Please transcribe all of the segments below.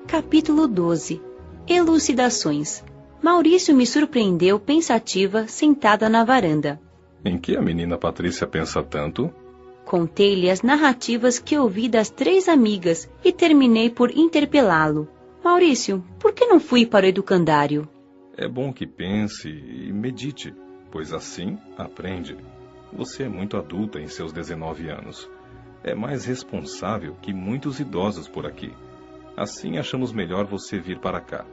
Capítulo 12. Elucidações. Maurício me surpreendeu pensativa, sentada na varanda. Em que a menina Patrícia pensa tanto? Contei-lhe as narrativas que ouvi das 3 amigas e terminei por interpelá-lo. Maurício, por que não fui para o educandário? É bom que pense e medite, pois assim aprende. Você é muito adulta em seus 19 anos. É mais responsável que muitos idosos por aqui. Assim achamos melhor você vir para cá.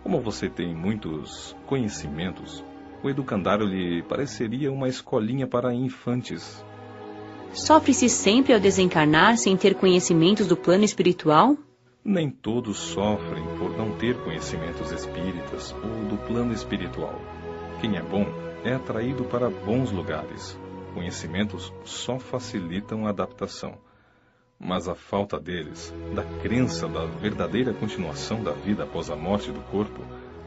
Como você tem muitos conhecimentos, o educandário lhe pareceria uma escolinha para infantes. Sofre-se sempre ao desencarnar sem ter conhecimentos do plano espiritual? Nem todos sofrem por não ter conhecimentos espíritas ou do plano espiritual. Quem é bom é atraído para bons lugares. Conhecimentos só facilitam a adaptação. Mas a falta deles, da crença da verdadeira continuação da vida após a morte do corpo,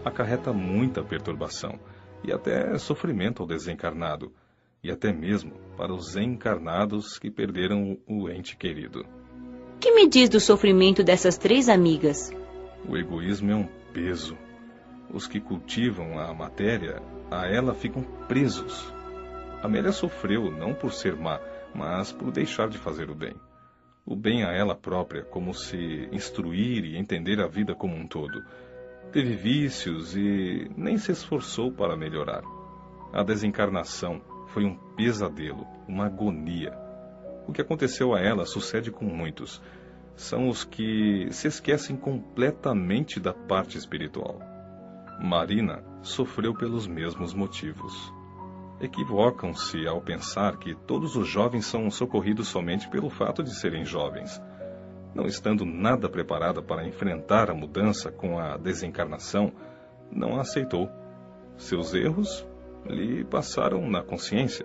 acarreta muita perturbação e até sofrimento ao desencarnado, e até mesmo para os encarnados que perderam o ente querido. Que me diz do sofrimento dessas 3 amigas? O egoísmo é um peso. Os que cultivam a matéria, a ela ficam presos. Amélia sofreu não por ser má, mas por deixar de fazer o bem. O bem a ela própria, como se instruir e entender a vida como um todo. Teve vícios e nem se esforçou para melhorar. A desencarnação foi um pesadelo, uma agonia. O que aconteceu a ela sucede com muitos. São os que se esquecem completamente da parte espiritual. Marina sofreu pelos mesmos motivos. Equivocam-se ao pensar que todos os jovens são socorridos somente pelo fato de serem jovens. Não estando nada preparada para enfrentar a mudança com a desencarnação, não a aceitou. Seus erros lhe passaram na consciência.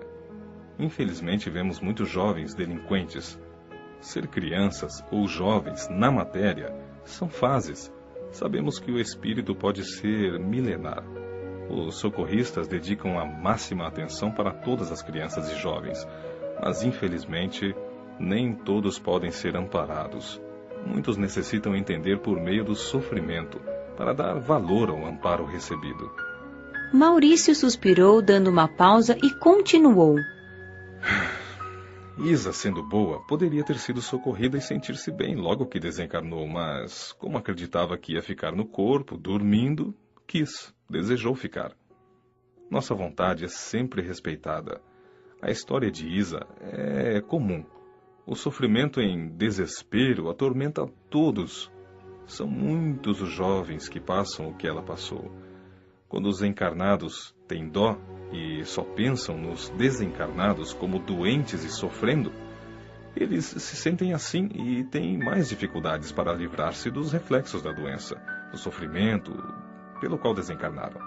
Infelizmente, vemos muitos jovens delinquentes. Ser crianças ou jovens na matéria são fases. Sabemos que o espírito pode ser milenar. Os socorristas dedicam a máxima atenção para todas as crianças e jovens, mas infelizmente nem todos podem ser amparados. Muitos necessitam entender por meio do sofrimento, para dar valor ao amparo recebido. Maurício suspirou, dando uma pausa, e continuou. Isa, sendo boa, poderia ter sido socorrida e sentir-se bem logo que desencarnou, mas, como acreditava que ia ficar no corpo, dormindo, desejou ficar. Nossa vontade é sempre respeitada. A história de Isa é comum. O sofrimento em desespero atormenta a todos. São muitos os jovens que passam o que ela passou. Quando os encarnados têm dó e só pensam nos desencarnados como doentes e sofrendo, eles se sentem assim e têm mais dificuldades para livrar-se dos reflexos da doença, do sofrimento pelo qual desencarnaram.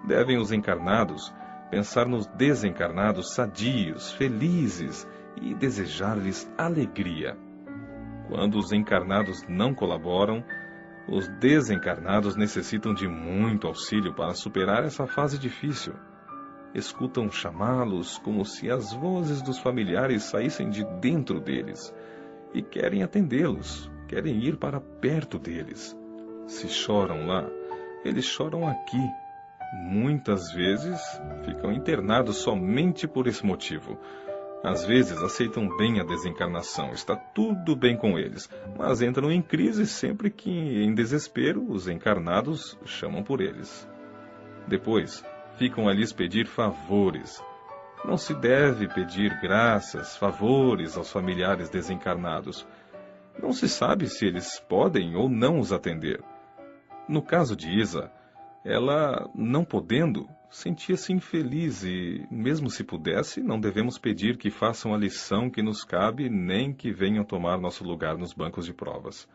Devem os encarnados pensar nos desencarnados sadios, felizes e desejar-lhes alegria. Quando os encarnados não colaboram, os desencarnados necessitam de muito auxílio para superar essa fase difícil. Escutam chamá-los como se as vozes dos familiares saíssem de dentro deles e querem atendê-los, querem ir para perto deles. Se choram lá, eles choram aqui. Muitas vezes ficam internados somente por esse motivo. Às vezes aceitam bem a desencarnação, está tudo bem com eles, mas entram em crise sempre que, em desespero, os encarnados chamam por eles. Depois, ficam a lhes pedir favores. Não se deve pedir graças, favores aos familiares desencarnados. Não se sabe se eles podem ou não os atender. No caso de Isa, ela, não podendo, sentia-se infeliz e, mesmo se pudesse, não devemos pedir que façam a lição que nos cabe, nem que venham tomar nosso lugar nos bancos de provas.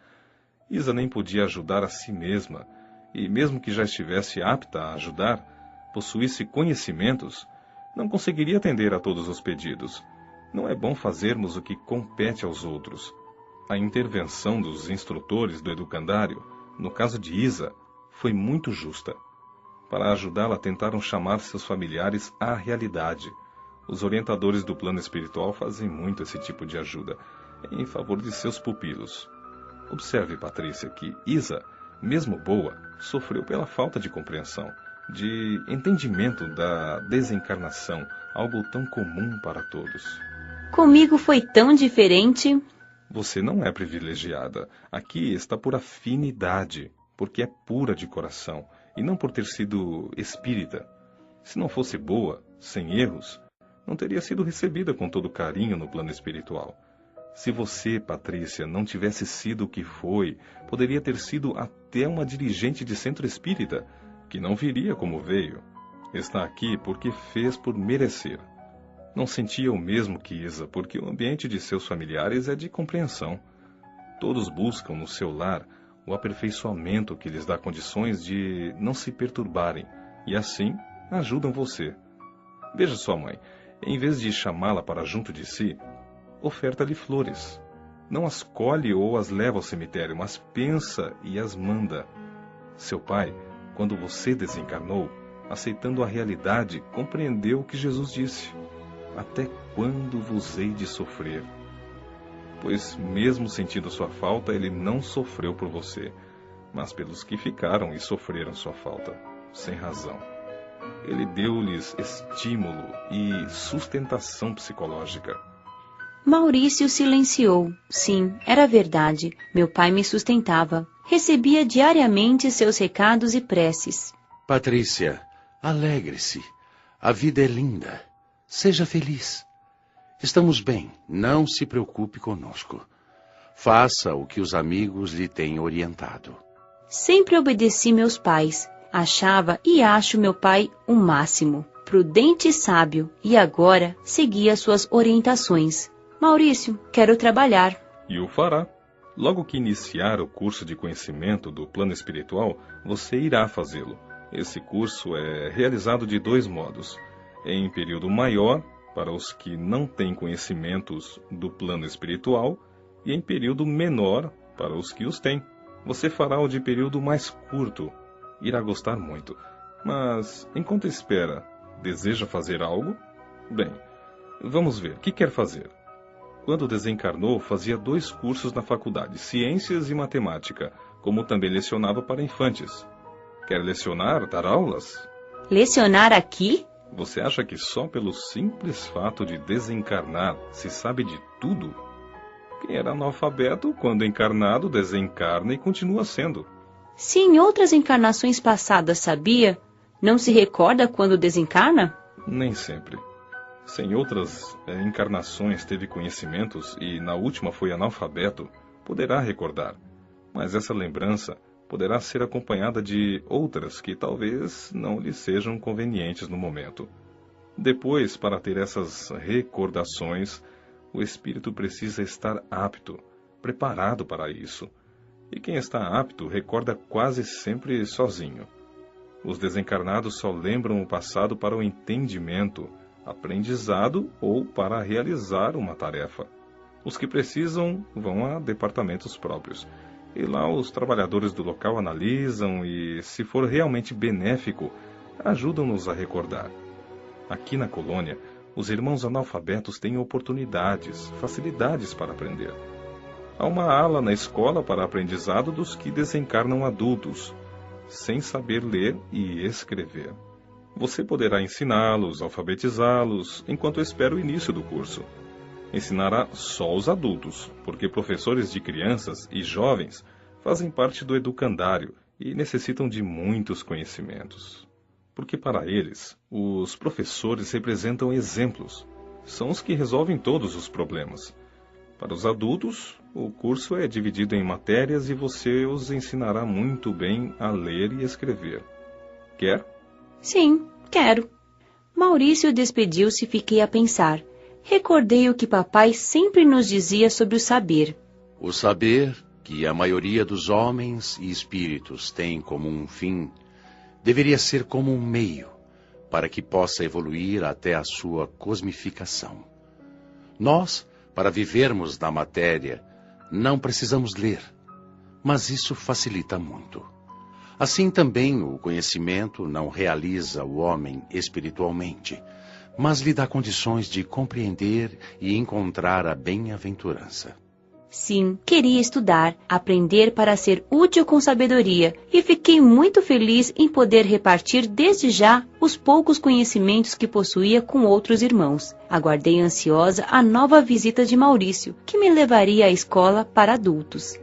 Isa nem podia ajudar a si mesma, e mesmo que já estivesse apta a ajudar, possuísse conhecimentos, não conseguiria atender a todos os pedidos. Não é bom fazermos o que compete aos outros. A intervenção dos instrutores do educandário, no caso de Isa, foi muito justa. Para ajudá-la, tentaram chamar seus familiares à realidade. Os orientadores do plano espiritual fazem muito esse tipo de ajuda, em favor de seus pupilos. Observe, Patrícia, que Isa, mesmo boa, sofreu pela falta de compreensão, de entendimento da desencarnação, algo tão comum para todos. Comigo foi tão diferente. Você não é privilegiada. Aqui está por afinidade, porque é pura de coração, e não por ter sido espírita. Se não fosse boa, sem erros, não teria sido recebida com todo carinho no plano espiritual. Se você, Patrícia, não tivesse sido o que foi, poderia ter sido até uma dirigente de centro espírita, que não viria como veio. Está aqui porque fez por merecer. Não sentia o mesmo que Isa, porque o ambiente de seus familiares é de compreensão. Todos buscam no seu lar o aperfeiçoamento que lhes dá condições de não se perturbarem, e assim ajudam você. Veja sua mãe, em vez de chamá-la para junto de si, oferta-lhe flores. Não as colhe ou as leva ao cemitério, mas pensa e as manda. Seu pai, quando você desencarnou, aceitando a realidade, compreendeu o que Jesus disse. Até quando vos hei de sofrer? Pois, mesmo sentindo sua falta, ele não sofreu por você, mas pelos que ficaram e sofreram sua falta, sem razão. Ele deu-lhes estímulo e sustentação psicológica. Maurício silenciou. Sim, era verdade. Meu pai me sustentava. Recebia diariamente seus recados e preces. Patrícia, alegre-se. A vida é linda. Seja feliz. Estamos bem, não se preocupe conosco. Faça o que os amigos lhe têm orientado. Sempre obedeci meus pais. Achava e acho meu pai o máximo, prudente e sábio, e agora seguia suas orientações. Maurício, quero trabalhar. E o fará. Logo que iniciar o curso de conhecimento do plano espiritual, você irá fazê-lo. Esse curso é realizado de 2 modos. Em período maior, para os que não têm conhecimentos do plano espiritual, e em período menor, para os que os têm. Você fará o de período mais curto. Irá gostar muito. Mas, enquanto espera, deseja fazer algo? Bem, vamos ver. O que quer fazer? Quando desencarnou, fazia 2 cursos na faculdade, Ciências e Matemática, como também lecionava para infantes. Quer lecionar, dar aulas? Lecionar aqui? Você acha que só pelo simples fato de desencarnar se sabe de tudo? Quem era analfabeto, quando encarnado, desencarna e continua sendo. Se em outras encarnações passadas sabia, não se recorda quando desencarna? Nem sempre. Se em outras encarnações teve conhecimentos e na última foi analfabeto, poderá recordar. Mas essa lembrança poderá ser acompanhada de outras que talvez não lhe sejam convenientes no momento. Depois, para ter essas recordações, o espírito precisa estar apto, preparado para isso. E quem está apto recorda quase sempre sozinho. Os desencarnados só lembram o passado para o entendimento, aprendizado ou para realizar uma tarefa. Os que precisam vão a departamentos próprios. E lá os trabalhadores do local analisam e, se for realmente benéfico, ajudam-nos a recordar. Aqui na colônia, os irmãos analfabetos têm oportunidades, facilidades para aprender. Há uma ala na escola para aprendizado dos que desencarnam adultos, sem saber ler e escrever. Você poderá ensiná-los, alfabetizá-los, enquanto espera o início do curso. Ensinará só os adultos, porque professores de crianças e jovens fazem parte do educandário e necessitam de muitos conhecimentos. Porque para eles, os professores representam exemplos. São os que resolvem todos os problemas. Para os adultos, o curso é dividido em matérias e você os ensinará muito bem a ler e escrever. Quer? Sim, quero. Maurício despediu-se e fiquei a pensar. Recordei o que papai sempre nos dizia sobre o saber. O saber, que a maioria dos homens e espíritos tem como um fim, deveria ser como um meio para que possa evoluir até a sua cosmificação. Nós, para vivermos na matéria, não precisamos ler, mas isso facilita muito. Assim também o conhecimento não realiza o homem espiritualmente, mas lhe dá condições de compreender e encontrar a bem-aventurança. Sim, queria estudar, aprender para ser útil com sabedoria, e fiquei muito feliz em poder repartir desde já os poucos conhecimentos que possuía com outros irmãos. Aguardei ansiosa a nova visita de Maurício, que me levaria à escola para adultos.